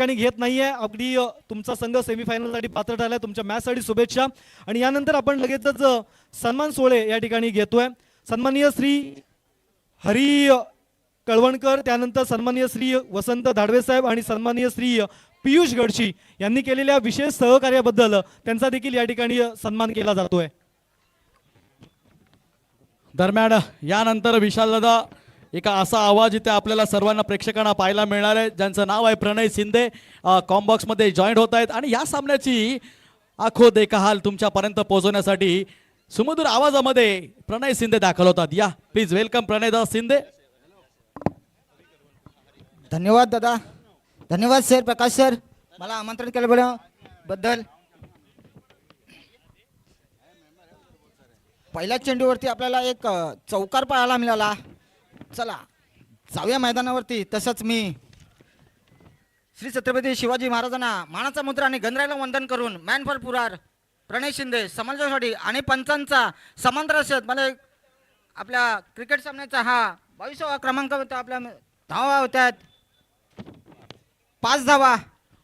ठिकाणी घेत नाहीये. अगदी तुमचा संघ सेमीफायनलसाठी पात्र ठरलाय. तुमच्या मॅचसाठी शुभेच्छा. आणि यानंतर आपण लगेचच सन्मान सोहळे या ठिकाणी घेतोय. सन्माननीय श्री हरी कळवणकर, त्यानंतर सन्माननीय श्री वसंत धाडवे साहेब आणि सन्माननीय श्री पियुष गडशी यांनी केलेल्या विशेष सहकार्याबद्दल त्यांचा देखील या ठिकाणी सन्मान केला जातोय. दरम्यान यानंतर विशाल दादा एक असा आवाज इथे आपल्याला सर्वांना प्रेक्षकांना पाहायला मिळणार आहे, ज्यांचं नाव आहे प्रणय शिंदे. कॉम्बॉक्स मध्ये जॉईंट होत आहेत आणि या सामन्याची आखो देखहाल तुमच्यापर्यंत पोहोचवण्यासाठी सुमधुर आवाजामध्ये प्रणय शिंदे दाखल होतात. या प्लीज वेलकम प्रणय दास शिंदे. धन्यवाद दादा, धन्यवाद सर, प्रकाश सर, मला आमंत्रण केल्याबद्दल. पहिल्या चेंडूवरती आपल्याला एक चौकार पाहायला मिळाला. चला जाऊया मैदानावरती. तसंच मी श्री छत्रपती शिवाजी महाराजांना मानाचा मुद्रा आणि गणरायाला वंदन करून मॅन फॉर पुरार प्रणय शिंदे समाजासाठी आणि पंचांचा समांतर असत मला आपल्या क्रिकेट सामन्याचा हा 22वा क्रमांक होता. आपल्या धावा होत्यात 5 धावा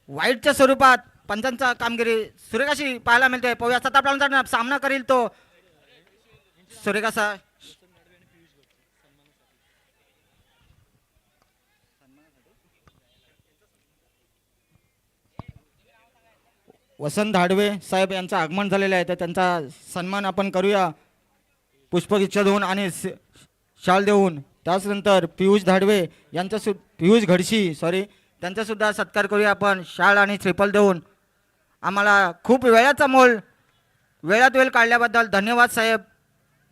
वाईटच्या स्वरूपात. पंचांचा कामगिरी सुरेख अशी पाहायला मिळते. पाहूया 7 आपला सामना करील तो सुरेख असा. वसंत धाडवे साहेब यांचं आगमन झालेलं आहे, तर त्यांचा सन्मान आपण करूया पुष्पगुच्छ देऊन आणि शाल देऊन. त्याचनंतर पियुष धाडवे यांचा पियुष घडशी त्यांचा सुद्धा सत्कार करूया आपण शाल आणि श्रीफल देऊन. आम्हाला खूप वेळाचा मोल वेळात वेळ काढल्याबद्दल धन्यवाद साहेब.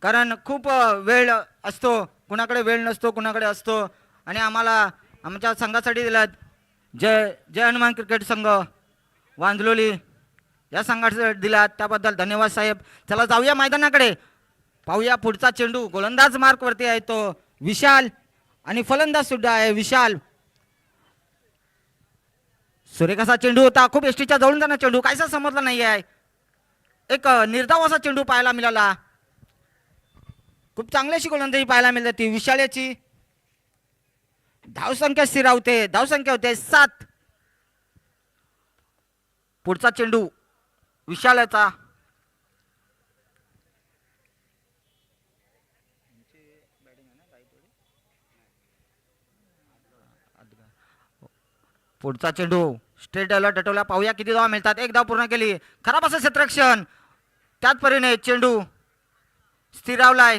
कारण खूप वेळ असतो, कुणाकडे वेळ नसतो, कुणाकडे असतो, आणि आम्हाला आमच्या संघासाठी दिलात. जय हनुमान क्रिकेट संघ वांजलोली या संघासाठी दिलात, त्याबद्दल धन्यवाद साहेब. चला जाऊया मैदानाकडे. पाहूया पुढचा चेंडू गोलंदाज मार्कवरती आहे तो विशाल आणि फलंदाज सुद्धा आहे विशाल. सुरेख असा चेंडू होता, खूप एसटीच्या जवळून जाणार चेंडू, काहीसा समजला नाही आहे. एक निर्धाव असा चेंडू पाहायला मिळाला. खूप चांगल्याशी गोलंदाजी पाहायला मिळते ती विशाल्याची. धावसंख्या स्थिरावते, धावसंख्या होते 7. पुढचा चेंडू विशालाचा. पुढचा चेंडू स्ट्रेट डायला टटवला. पाहूया किती धावा मिळतात. 1 धाव पूर्ण केली. खराब असं क्षेत्ररक्षण, त्याच परीने चेंडू स्थिरावलाय.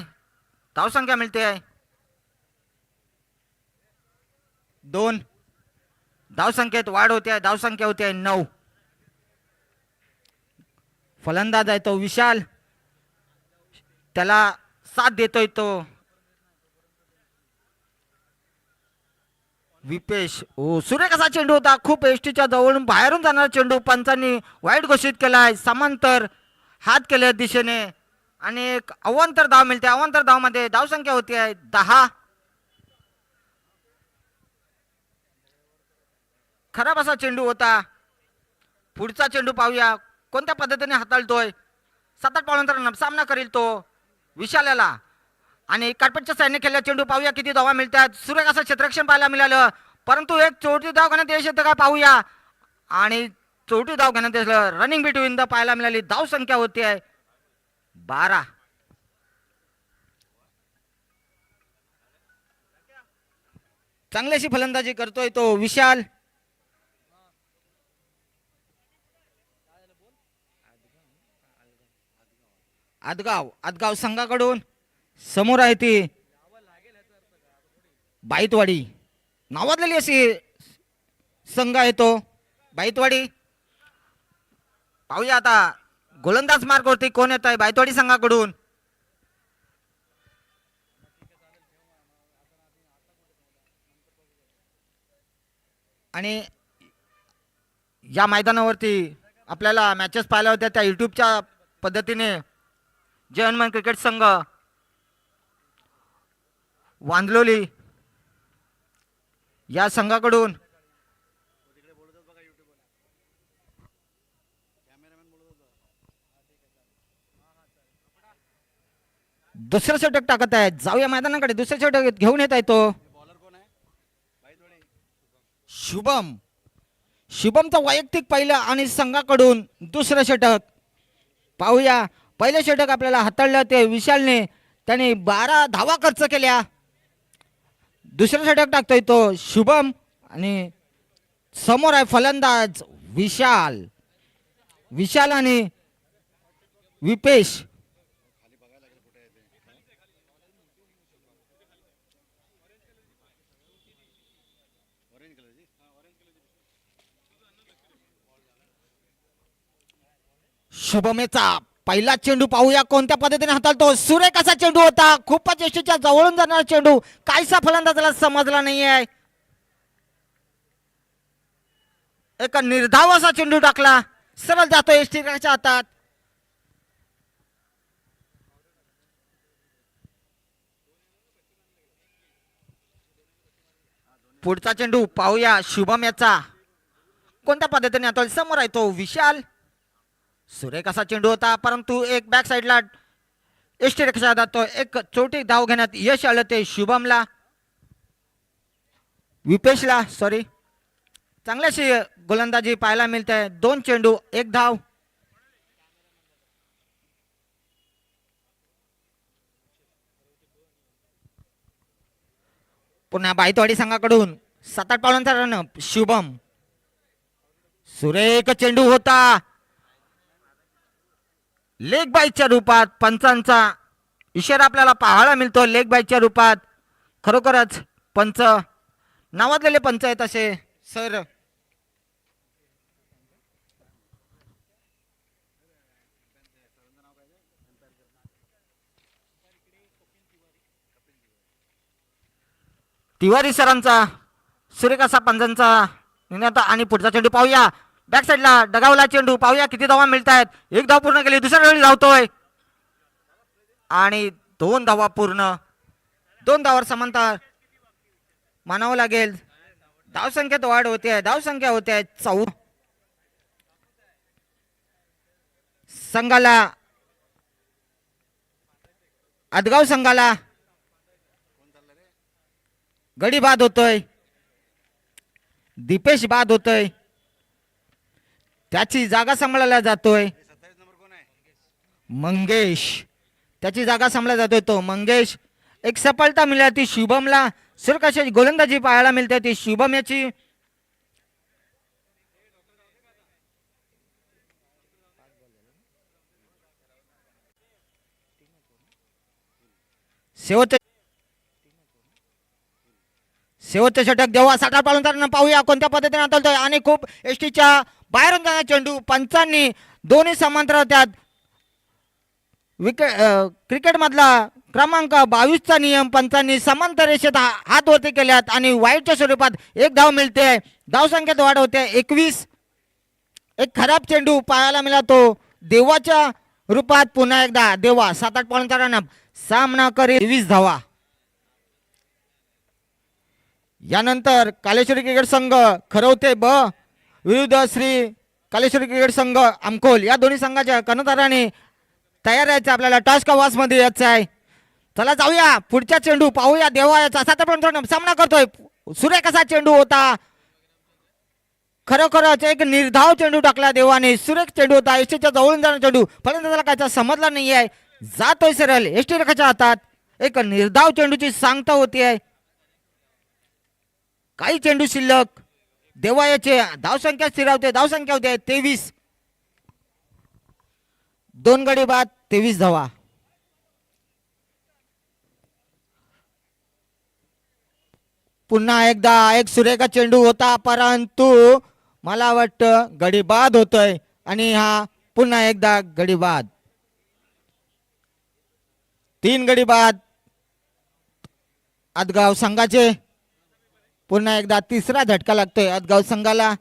धावसंख्या मिळते आहे 2. धावसंख्येत वाढ होते आहे, धावसंख्या होते आहे 9. फलंदाज आहे तो विशाल, त्याला साथ देतोय तो विपेश. ओ सुरेख असा चेंडू होता, खूप एसटीच्या जवळून बाहेरून जाणारा चेंडू पंचांनी वाईट घोषित केलाय. समांतर हात केले दिशेने आणि एक अवांतर धाव मिळते. अवांतर धाव मध्ये धावसंख्या होती आहे 10. खराब असा चेंडू होता. पुढचा चेंडू पाहूया कोणत्या पद्धतीने हाताळतोय. 7-8 पावलांतर सामना करील तो विशालाला. आणि कार्पेटच्या साईडने खेळलेला चेंडू पाहूया किती धावा मिळतात. सुरेख असं क्षेत्ररक्षण पाहायला मिळालं, परंतु एक चोटी धाव घेण्यात यश येतं का पाहूया. आणि चोटी धाव घेण्यात यश, रनिंग बिटवीन द पाहायला मिळाली. धाव संख्या होती आहे 12. चांगलीशी फलंदाजी करतोय तो विशाल. आदगाव संघाकडून समोर आहे ती बाईतवाडी नावाजलेली अशी संघ आहे तो बाईतवाडी. पाहूया आता गोलंदाज मार्गवरती कोण येत आहे बाईतवाडी संघाकडून. आणि या मैदानावरती आपल्याला मॅचेस पाहायला होत्या त्या युट्यूबच्या पद्धतीने जय हनुमान क्रिकेट संघ वांजलोली या संघाकडून दुसरं षटक टाकत आहेत. जाऊया मैदानाकडे. दुसऱ्या षटक घेऊन येत आहे तो शुभम. शुभमचं वैयक्तिक पहिलं आणि संघाकडून दुसरं षटक पाहूया. पहिलं षटक आपल्याला हाताळलं ते विशालने, त्याने 12 धावा खर्च केल्या. दुसरं षटक टाकतोय तो शुभम आणि समोर आहे फलंदाज विशाल. विशाल आणि विपेश. शुभमेचा पहिला चेंडू पाहूया कोणत्या पद्धतीने हाताळतो. सुरेख असा चेंडू होता, खूपच यष्टीच्या जवळून जाणारा चेंडू, काहीसा फलंदाजाला समजला नाहीये. एक निर्धाव असा चेंडू टाकला, सरळ जातो यष्टीच्या हातात. पुढचा चेंडू पाहूया शुभम याचा कोणत्या पद्धतीने हाताळतो. समोर आहे तो विशाल. सुरेख असा चेंडू होता, परंतु एक बॅक साईडला एसटी रिक्षा जातो. एक छोटी धाव घेण्यात यश आलं ते शुभमला, विपेशला सॉरी. चांगल्याशी गोलंदाजी पाहायला मिळते. 2 चेंडू 1 धाव. पुन्हा बाईतवाडी संघाकडून 7-8 पावलांचा रन. शुभम सुरेख चेंडू होता, लेग बाईच्या रूपात पंचांचा इशारा आपल्याला पाहायला मिळतो. लेग बाईच्या रूपात खरोखरच पंच नावाजलेले पंच आहेत असे सर. तिवारी सरांचा सुरेख असा पंचांचा निर्णय. आणि पुढचा चेंडू पाहूया बॅक साईडला डगावला चेंडू. पाहूया किती धावा मिळत आहेत. 1 धाव पूर्ण केली, दुसऱ्या वेळी धावतोय आणि 2 धावा पूर्ण. 2 धावावर समांतर मानावं लागेल. धावसंख्येत वाढ होते, धावसंख्या होते 14. संघाला आदगाव संघाला गडी बाद होतोय. दीपेश बाद होतोय, त्याची जागा सांभाळला जातोय मंगेश. त्याची जागा सांभाळला जातोय तो मंगेश. एक सफलता मिळाली शुभमला. सुरकाशी गोलंदाजी पाहायला मिळते ती शुभम याची. शेवटचे षटक जेव्हा 7 पालनदारांना पाहूया कोणत्या पद्धतीने हाताळतोय. आणि खूप एसटीच्या बाहेरून जाणारा चेंडू. पंचांनी दोन्ही समांतर होत्यात. विकेट क्रिकेट मधला क्रमांक 22चा नियम पंचांनी समांतर रेषेत हात वरती केल्यात आणि वाईटच्या स्वरूपात 1 धाव मिळते. धावसंख्येत वाढ होते 21. एक खराब चेंडू पाहायला मिळाला तो देवाच्या रूपात. पुन्हा एकदा देवा 7-8 पालनदारांना सामना करेल 23 धावा. यानंतर कालेश्वरी क्रिकेट संघ खरवते ब विरुद्ध श्री कालेश्वरी क्रिकेट संघ आमकोल या दोन्ही संघाच्या कर्णधारांनी तयार यायचं आपल्याला टास्क वास मध्ये यायचं आहे. चला जाऊया पुढच्या चेंडू पाहूया. देवा याचा 7 सामना करतोय. सुरेख असा चेंडू होता, खरोखरच एक निर्धाव चेंडू टाकला देवाने. सुरेख चेंडू होता, एसटीच्या जवळून जाणारा चेंडू. फलंदाजाला काय समजला नाहीये, जातोय सरळ एसटी रेखाच्या हातात. एक निर्धाव चेंडूची सांगता होती आहे. काही चेंडू शिल्लक. देवायाचे धावसंख्या स्थिरावते. धावसंख्या होते 23. 2 गडी बाद 23 धावा. पुन्हा एकदा एक सुरेखा चेंडू होता, परंतु मला वाटतं गडी बाद होतोय आणि हा पुन्हा एकदा गडी बाद. 3 गडी बाद आदगाव संघाचे. पुन्हा एकदा तिसरा झटका लागतोय आदगाव संघाला.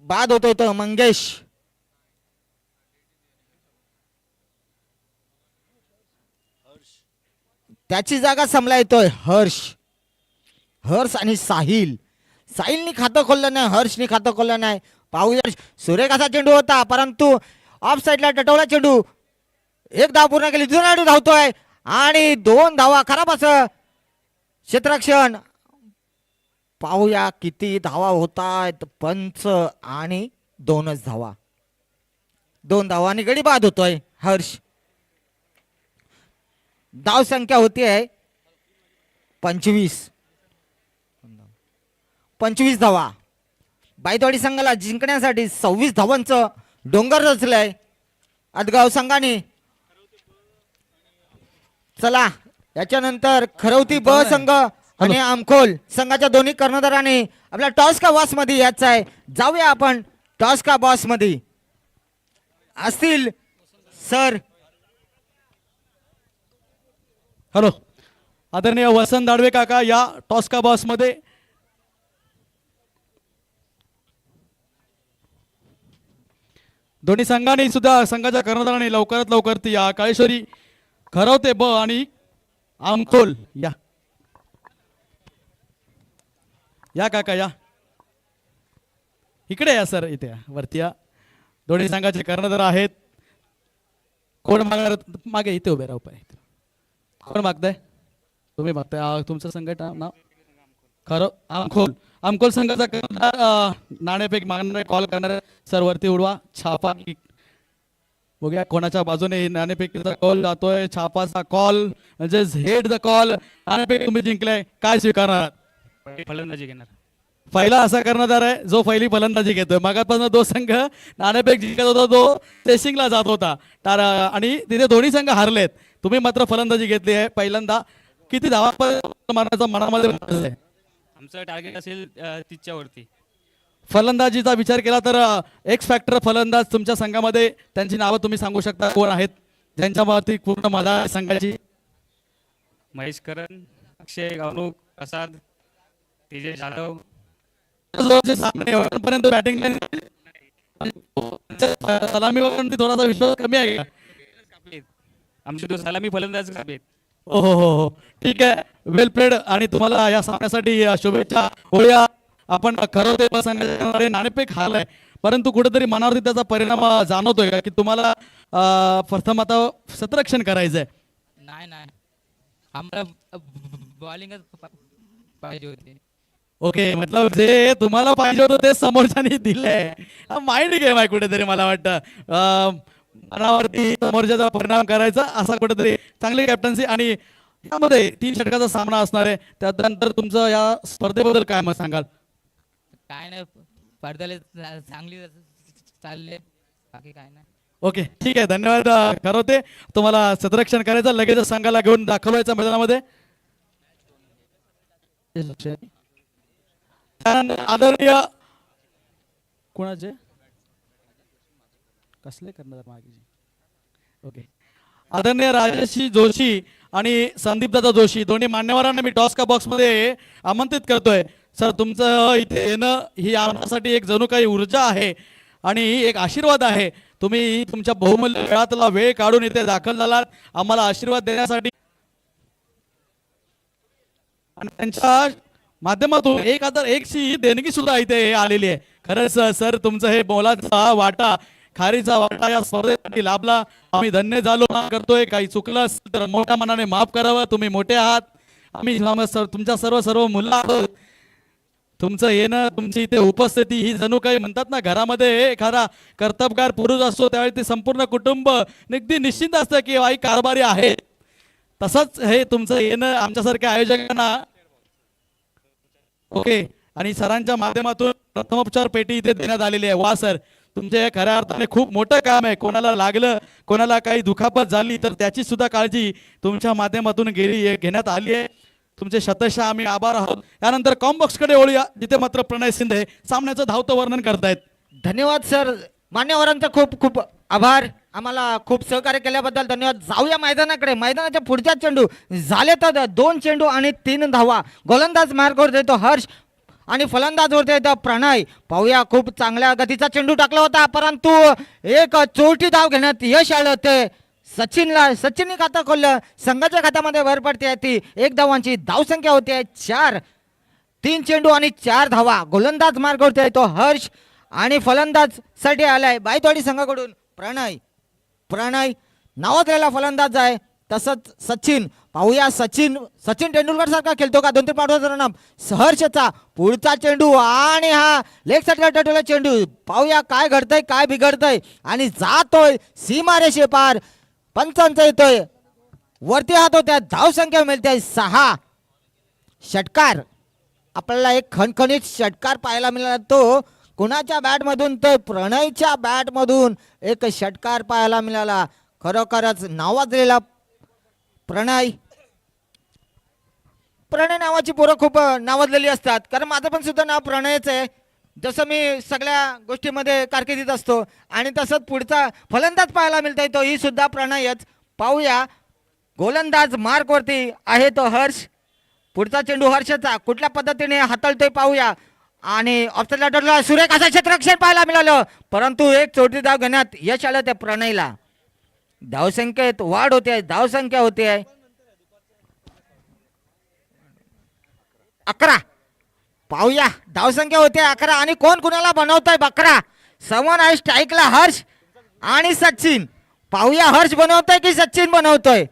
बाद होतोय तो मंगेश. त्याची जागा सांभाळा येतोय हर्ष. हर्ष आणि साहिल. साहिलनी खातं खोललं नाही, हर्षनी खातं खोललं नाही. पाहूया सुरेख असा चेंडू होता, परंतु ऑफ साईडला टटवला चेंडू. 1 धाव पूर्ण केली, दुसरा धावतोय आणि 2 धावा. खराब असं क्षेत्ररक्षण पाहूया किती धावा होत आहेत. पंच आणि 2च धावा, 2 धावांनी गडी बाद होतोय हर्ष. धाव संख्या होती आहे 25 धावा. बायतवाडी संघाला जिंकण्यासाठी 26 धावांचं डोंगर रचलंय आदगाव संघाने. चला याच्यानंतर खरवती ब संघ आणि आमखोल संघाच्या दोन्ही कर्णधाराने आपल्या टॉस का बॉस मध्ये यायचं आहे. जाऊया आपण टॉस का बॉस मध्ये असतील सर. हॅलो, आदरणीय वसंत दाडवे काका या टॉस्का बॉस मध्ये. दोन्ही संघाने सुद्धा संघाच्या कर्णधाराने लवकरात लवकर ती या काळेश्वरी खरवते ब आणि आमखोल या काका या इकडे या सर, इथे या वरती या. दोन्ही संघाचे कर्णधार आहेत. कोण मागणार? मागे इथे उभे राहू पाहिजे. कोण मागताय? तुम्ही मागताय. तुमचं संघट नाव खरं आमखोल. आमखोल संघाचा कर्णधार नाणेफेक मागणारे कॉल करणारे सर वरती उडवा. छापा बघूया कोणाच्या बाजूने नाणेफेकीचा कॉल जातोय. छापाचा कॉल म्हणजे हेड द कॉल. नाणेफेक तुम्ही जिंकलाय, काय स्वीकारणार? फलंदाजी घेणार. पहिला असा कर्णधार आहे जो पहिली फलंदाजी घेतोय. मागापासून तो संघ नाणेफेक जिंकत होता, तो चेसिंगला जात होता आणि तिथे दोन्ही संघ हारलेत. तुम्ही मात्र फलंदाजी घेतली आहे पहिल्यांदा. किती धावा मारण्याचा मनामध्ये आहे? आमचं टार्गेट असेल 30च्या वरती. फलंदाजीचा विचार केला तर एक्स फॅक्टर फलंदाज तुमच्या संघामध्ये त्यांची नावं तुम्ही सांगू शकता कोण आहेत ज्यांच्यावरती पूर्ण मजा आहे संघाची? महेश करण, अक्षय गावणूक, प्रसाद, तेजस जाधव. पर्यंत बॅटिंग सलामीवरती थोडासा विश्वास कमी आहे का? आमचे तो सलामी फलंदाज कापेत. हो हो हो, ठीक आहे. वेल प्लेड. आणि तुम्हाला या सामन्यासाठी शुभेच्छा होळ्या. आपण खरं ते संघाचे नाणेफेक हारलाय, परंतु कुठेतरी मनावरती त्याचा परिणाम जाणवतोय का की तुम्हाला प्रथम आता क्षेत्ररक्षण करायचंय? नाही, आम्हाला बॉलिंगच पाहिजे होती. ओके, मतलब जे तुम्हाला पाहिजे होतं ते समोरच्यानी दिलंय. माइंड गेम आहे कुठेतरी, मला वाटतं मनावरती समोरच्याचा परिणाम करायचा असा कुठेतरी. चांगली कॅप्टन्सी. आणि यामध्ये 3 षटकाचा सामना असणार आहे. त्यानंतर तुमचं या स्पर्धेबद्दल काय मत सांगाल? काय नाही, पडद्याला चांगली चालले, बाकी काय नाही. ओके, ठीक आहे. धन्यवाद. खरं तुम्हाला क्षेत्ररक्षण करायचं, लगेच संघाला घेऊन दाखवायचं मैदानामध्ये. आदरणीय कोणाचे कसले करणार मागे? ओके, आदरणीय राजेशी जोशी आणि संदीपदादा जोशी दोन्ही मान्यवरांना मी टॉस्का बॉक्स मध्ये आमंत्रित करतोय. सर, तुमचं इथे येणं ही आमच्यासाठी एक जणू काही ऊर्जा आहे आणि एक आशीर्वाद आहे. तुम्ही तुमच्या बहुमूल्य वेळातला वेळ काढून इथे दाखल झालात आम्हाला आशीर्वाद देण्यासाठी. आणि त्यांच्या माध्यमातून 1001ची देणगी सुद्धा इथे आलेली आहे. खरंच सर, तुमचं हे मोलाचा वाटा, खारीचा वाटा या स्पर्धेसाठी लाभला. आम्ही धन्य झालो करतोय. काही चुकलं असेल तर मोठ्या मनाने माफ करावं. तुम्ही मोठे आहात, आम्ही तुमच्या सर्व मुलं आहोत. तुमचं येणं, तुमची इथे उपस्थिती ही जणू काही म्हणतात ना, घरामध्ये एखादा कर्तबगार पुरुष असतो त्यावेळी ते संपूर्ण कुटुंब अगदी निश्चिंत असतं की आई कारभारी आहे. तसंच हे तुमचं येणं आमच्यासारख्या आयोजकांना. ओके, आणि सरांच्या माध्यमातून प्रथमोपचार पेटी इथे देण्यात आलेली आहे. वा सर, तुमचे खऱ्या अर्थाने खूप मोठं काम आहे. कोणाला लागलं, कोणाला काही दुखापत झाली तर त्याची सुद्धा काळजी तुमच्या माध्यमातून घेण्यात आली आहे. तुमचे शतशः आम्ही आभार आहोत. यानंतर कॉम्बॉक्स कडे वळूया, जिथे मात्र प्रणय शिंदे सामन्याचं धावतं वर्णन करतायत. धन्यवाद सर, मान्यवरांचा खूप खूप आभार. आम्हाला खूप सहकार्य केल्याबद्दल धन्यवाद. जाऊया मैदानाकडे. मैदानाच्या पुढच्या चेंडू झाले तर 2 चेंडू आणि 3 धावा. गोलंदाज मार्गावर देतो हर्ष आणि फलंदाज वरती येतो प्रणय. पाहूया, खूप चांगल्या गतीचा चेंडू टाकला होता, परंतु एक चोरटी धाव घेण्यात यश आलं होते सचिनने खाता खोललं. संघाच्या खात्यामध्ये भर पडते ती 1 धावांची धावसंख्या होती 4. 3 चेंडू आणि 4 धावा. गोलंदाज मार्गावरती येतो हर्ष आणि फलंदाज साठी आलाय बायतवाडी संघाकडून प्रणय नावाजलेला फलंदाज आहे. तसंच सचिन पाहूया सचिन सचिन तेंडुलकर सारखा खेळतो का 2-3 पाठवतो रनअप सहर्षचा पुढचा चेंडू आणि हा लेग साईडला टटोला चेंडू पाहूया काय घडतंय काय बिघडतंय आणि जातोय सीमारेषे पार पंचांचा येतोय वरती हात होत्या धावसंख्या मिळते 6 षटकार आपल्याला एक खणखणीत षटकार पाहायला मिळाला तो कुणाच्या बॅट मधून तर प्रणयच्या बॅट मधून एक षटकार पाहायला मिळाला खरोखरच नावाजलेला प्रणय प्रणय नावाची पोरं खूप नावाजलेली असतात कारण माझं पण सुद्धा नाव प्रणयच आहे जसं मी सगळ्या गोष्टीमध्ये कारकिर्दीत असतो आणि तसंच पुढचा फलंदाज पाहायला मिळतोय तो ही सुद्धा प्रणयच पाहूया गोलंदाज मार्क वरती आहे तो हर्ष पुढचा चेंडू हर्षचा कुठल्या पद्धतीने हाताळतोय पाहूया आणि ऑफसाईडला ठरला सुरेख असं क्षेत्ररक्षण पाहायला मिळालं परंतु एक चोटी धाव घेण्यात यश आलं त्या प्रणयला धावसंख्येत वाढ होते धावसंख्या होते 11 पाहूया धावसंख्या होते 11 आणि कोण कुणाला बनवतोय 11 समोर आहे स्ट्राईकला हर्ष आणि सचिन पाहूया हर्ष बनवतोय की सचिन बनवतोय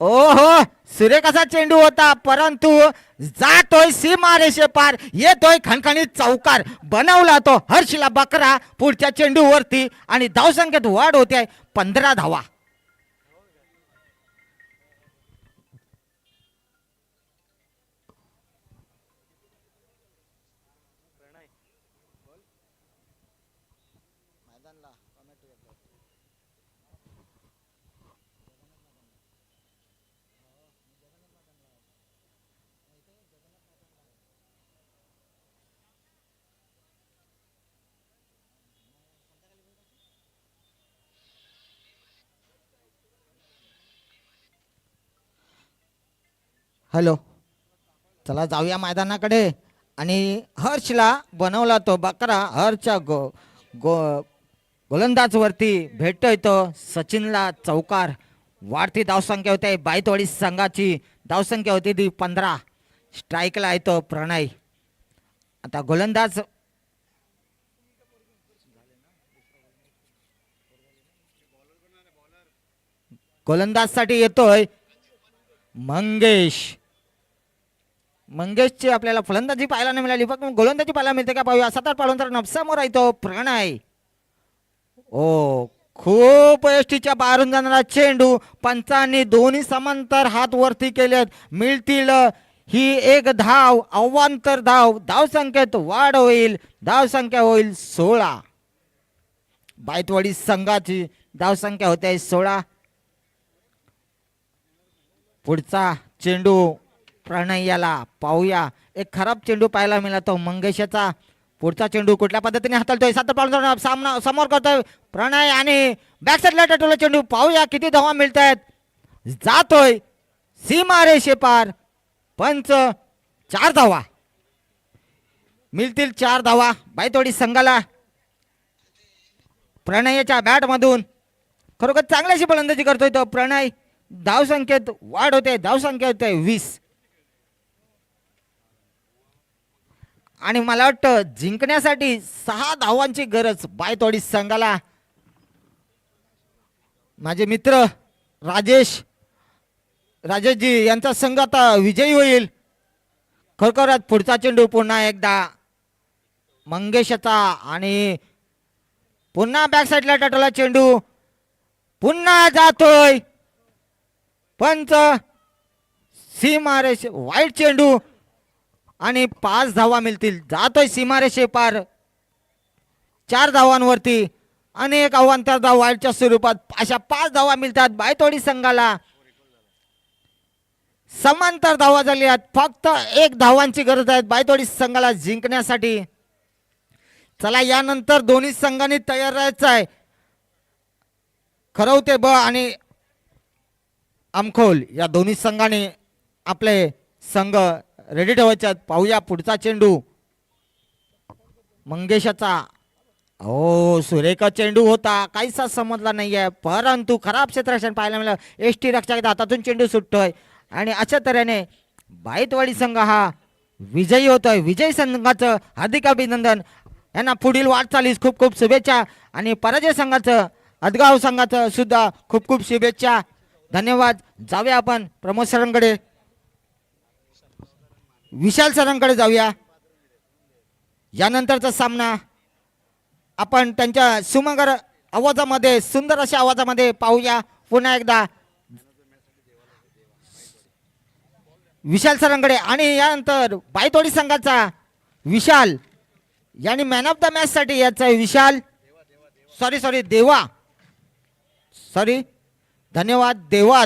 ओहो सुरेख असा चेंडू होता परंतु जातोय सीमारेषे पार येतोय खणखणीत चौकार बनवला तो हर्षला 11 पुढच्या चेंडूवरती आणि धावसंख्येत वाढ होते 15 धावा हॅलो चला जाऊया मैदानाकडे आणि हर्षला बनवला तो 11 हर्षच्या गोलंदाज वरती भेटतोय तो सचिनला चौकार वाढती धावसंख्या होते बाईतवाडी संघाची धावसंख्या होती ती 15 स्ट्राईकला आहे तो प्रणय आता गोलंदाजसाठी येतोय मंगेशची आपल्याला फलंदाजी पाहायला नाही मिळाली फक्त गोलंदाजी पाहायला मिळते का पाहूया 7 पाळून समोर आहे तो प्रणय ओ खूप यष्टीच्या बाहेरून जाणारा चेंडू पंचांनी दोन्ही समांतर हात वरती केलेत मिळतील ही एक धाव अवांतर धावसंख्येत वाढ होईल धावसंख्या होईल 16 बायतवाडी संघाची धावसंख्या होते 16 पुढचा चेंडू प्रणय याला पाहूया एक खराब चेंडू पाहायला मिळाला तो मंगेशचा पुढचा चेंडू कुठल्या पद्धतीने हाताळतोय 7 पाऊल सामना समोर करतोय प्रणय आणि बॅक साईडला टटोला चेंडू पाहूया किती धावा मिळत आहेत जातोय सीमारेषे पार पंच 4 धावा मिळतील 4 धावा बायतोडी संघाला प्रणयच्या बॅट मधून खरोखर चांगल्याशी फलंदाजी करतोय तो प्रणय धावसंख्येत वाढ होते धावसंख्या होते 20 आणि मला वाटतं जिंकण्यासाठी 6 धावांची गरज बायतवाडी संघाला माझे मित्र राजेशजी यांचा संघ आता विजयी होईल खरोखरच पुढचा चेंडू पुन्हा एकदा मंगेशचा आणि पुन्हा बॅक साईडला टटोला चेंडू पुन्हा जातोय पंच सीमारेषे वाईट चेंडू आणि 5 धावा मिळतील जातोय सीमारेषे पार 4 धावांवरती अनेक अवांतर धाव वाईटच्या स्वरूपात अशा 5 धावा मिळतात बायतोडी संघाला समांतर धावा झाली आहेत फक्त 1 धावांची गरज आहे बायतोडी संघाला जिंकण्यासाठी चला यानंतर दोन्ही संघांनी तयार राहायचं आहे खरवते ब आणि अमखोल या दोन्ही संघाने आपले संघ रेडी ठेवायचे पाहूया पुढचा चेंडू मंगेशचा हो सुरेख चेंडू होता काहीसा समजला नाहीये परंतु खराब क्षेत्ररक्षण पाहायला मिळालं एसटी रक्षक हातातून चेंडू सुटतोय आणि अशा तऱ्हेने बाईतवाडी संघ हा विजयी होतोय विजयी संघाचं हार्दिक अभिनंदन यांना पुढील वाटचालीस खूप खूप शुभेच्छा आणि पराजय संघाचं अदगाव संघाचं सुद्धा खूप खूप शुभेच्छा धन्यवाद. जाऊया आपण प्रमोद सरांकडे, विशाल सरांकडे जाऊया. यानंतरचा सामना आपण त्यांच्या सुमगर आवाजामध्ये, सुंदर अशा आवाजामध्ये पाहूया पुन्हा एकदा विशाल सरांकडे. आणि यानंतर बायतोडी संघाचा विशाल यांनी मॅन ऑफ द मॅच साठी याचा विशाल सॉरी देवा, सॉरी, धन्यवाद देवा.